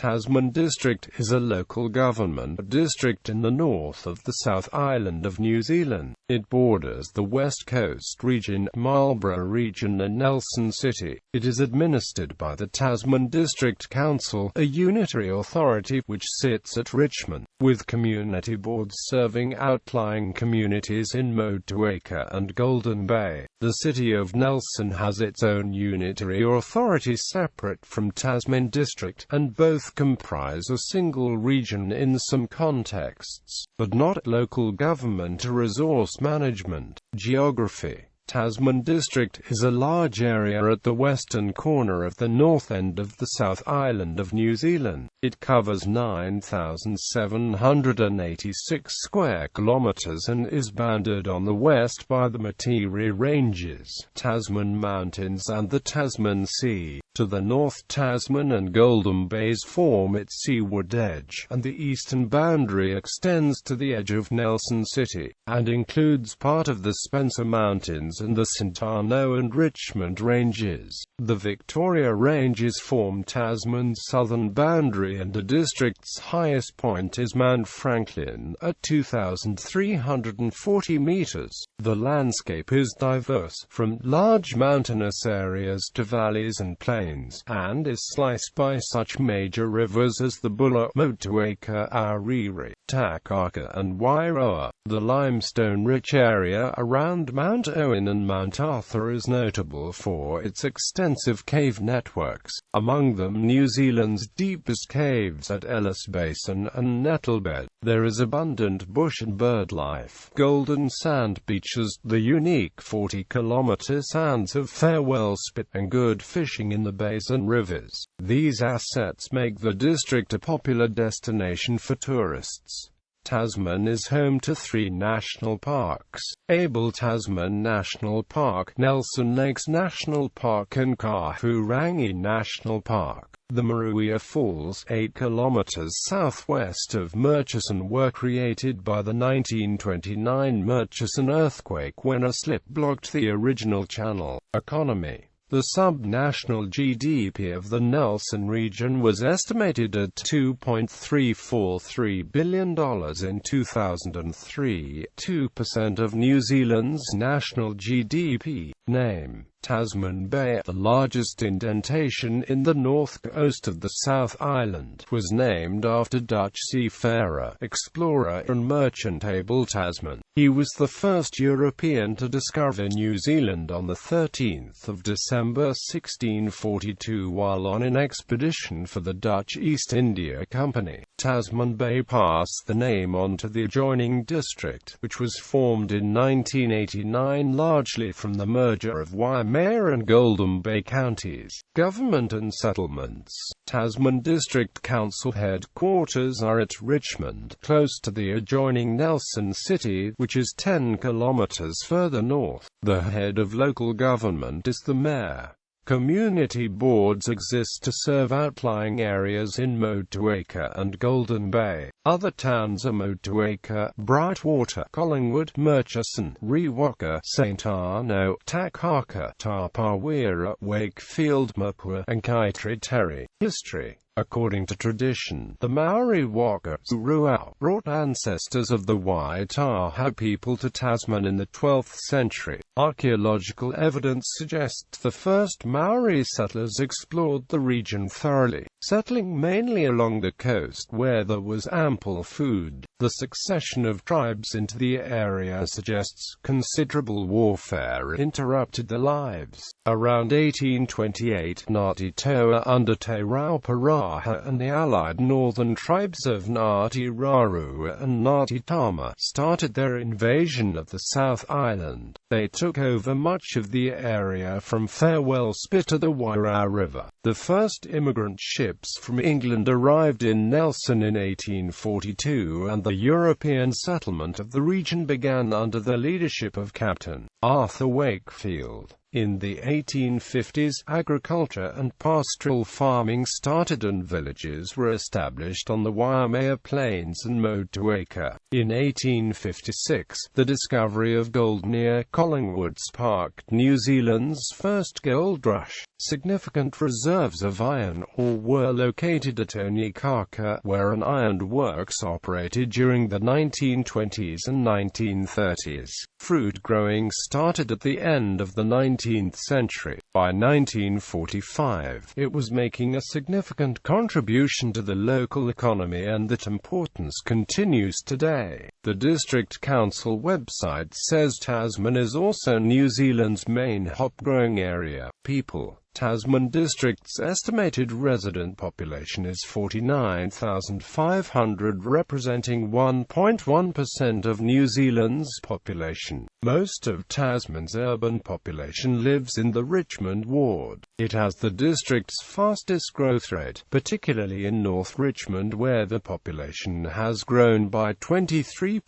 Tasman District is a local government district in the north of the South Island of New Zealand. It borders the West Coast region, Marlborough region and Nelson City. It is administered by the Tasman District Council, a unitary authority which sits at Richmond, with community boards serving outlying communities in Motueka and Golden Bay. The City of Nelson has its own unitary authority separate from Tasman District, and both comprise a single region in some contexts, but not local government or resource management. Geography. Tasman District is a large area at the western corner of the north end of the South Island of New Zealand. It covers 9,786 square kilometres and is bounded on the west by the Matiri Ranges, Tasman Mountains and the Tasman Sea. To the north, Tasman and Golden Bays form its seaward edge, and the eastern boundary extends to the edge of Nelson City, and includes part of the Spencer Mountains and the Santano and Richmond Ranges. The Victoria Ranges form Tasman's southern boundary, and the district's highest point is Mount Franklin, at 2,340 metres. The landscape is diverse, from large mountainous areas to valleys and plains, and is sliced by such major rivers as the Buller, Motueka, Aorere, Takaka and Wairoa. The limestone-rich area around Mount Owen and Mount Arthur is notable for its extensive cave networks, among them New Zealand's deepest caves at Ellis Basin and Nettlebed. There is abundant bush and bird life, golden sand beaches, the unique 40-kilometre sands of Farewell Spit, and good fishing in the bays and rivers. These assets make the district a popular destination for tourists. Tasman is home to 3 national parks: Abel Tasman National Park, Nelson Lakes National Park and Kahurangi National Park. The Maruia Falls, 8 kilometers southwest of Murchison, were created by the 1929 Murchison earthquake when a slip blocked the original channel. Economy. The sub-national GDP of the Nelson region was estimated at $2.343 billion in 2003, 2% of New Zealand's national GDP. Name: Tasman Bay. The largest indentation in the north coast of the South Island was named after Dutch seafarer, explorer and merchant Abel Tasman. He was the first European to discover New Zealand on the 13th of December 1642 while on an expedition for the Dutch East India Company. Tasman Bay passed the name on to the adjoining district, which was formed in 1989 largely from the merger of Waimea and Golden Bay counties. Government and settlements. Tasman District Council headquarters are at Richmond, close to the adjoining Nelson City, which is 10 kilometres further north. The head of local government is the mayor. Community boards exist to serve outlying areas in Motueka and Golden Bay. Other towns are Motueka, Brightwater, Collingwood, Murchison, Rewaka, St. Arno, Takaka, Tapawera, Wakefield, Mapua, and Kaitri. History. According to tradition, the Maori Waka Ruau brought ancestors of the Waitaha people to Tasman in the 12th century. Archaeological evidence suggests the first Maori settlers explored the region thoroughly, settling mainly along the coast where there was ample food. The succession of tribes into the area suggests considerable warfare interrupted their lives. Around 1828, Ngāti Toa under Te Rauparaha and the allied northern tribes of Ngāti Raru and Ngāti Tama started their invasion of the South Island. They took over much of the area from Farewell Spit to the Wairau River. The first immigrant ships from England arrived in Nelson in 1842, and the European settlement of the region began under the leadership of Captain Arthur Wakefield. In the 1850s, agriculture and pastoral farming started and villages were established on the Waimea Plains and Motueka. In 1856, the discovery of gold near Collingwood sparked New Zealand's first gold rush. Significant reserves of iron ore were located at Onikaka, where an iron works operated during the 1920s and 1930s. Fruit growing started at the end of the 19th century. By 1945, it was making a significant contribution to the local economy, and that importance continues today. The District Council website says Tasman is also New Zealand's main hop-growing area. People. Tasman District's estimated resident population is 49,500, representing 1.1% of New Zealand's population. Most of Tasman's urban population lives in the Richmond ward. It has the district's fastest growth rate, particularly in North Richmond, where the population has grown by 23%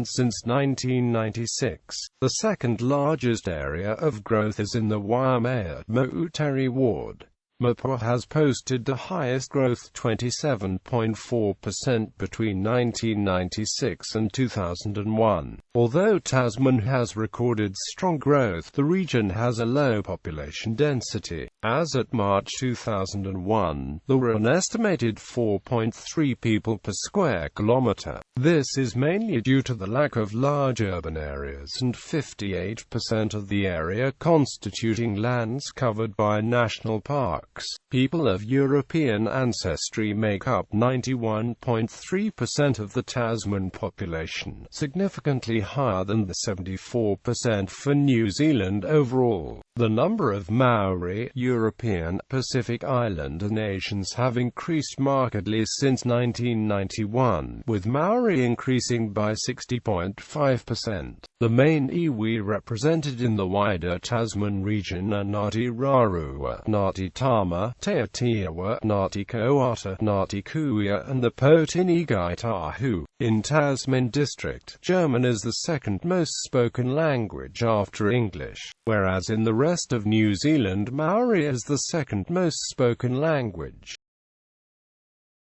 since 1996. The second largest area of growth is in the Waimea Motueka ward. Marlborough has posted the highest growth, 27.4% between 1996 and 2001. Although Tasman has recorded strong growth, the region has a low population density. As at March 2001, there were an estimated 4.3 people per square kilometre. This is mainly due to the lack of large urban areas and 58% of the area constituting lands covered by national parks. People of European ancestry make up 91.3% of the Tasman population, significantly higher than the 74% for New Zealand overall. The number of Maori, European, Pacific Islander nations have increased markedly since 1991, with Maori increasing by 60.5%. The main iwi represented in the wider Tasman region are Ngāti Rarua, Ngāti Tama, Te Atiawa, Ngāti Koata, Ngāti Kuia, and the Potinigai Tahu. In Tasman District, German is the second most spoken language after English, whereas in the rest of New Zealand, Maori is the second most spoken language.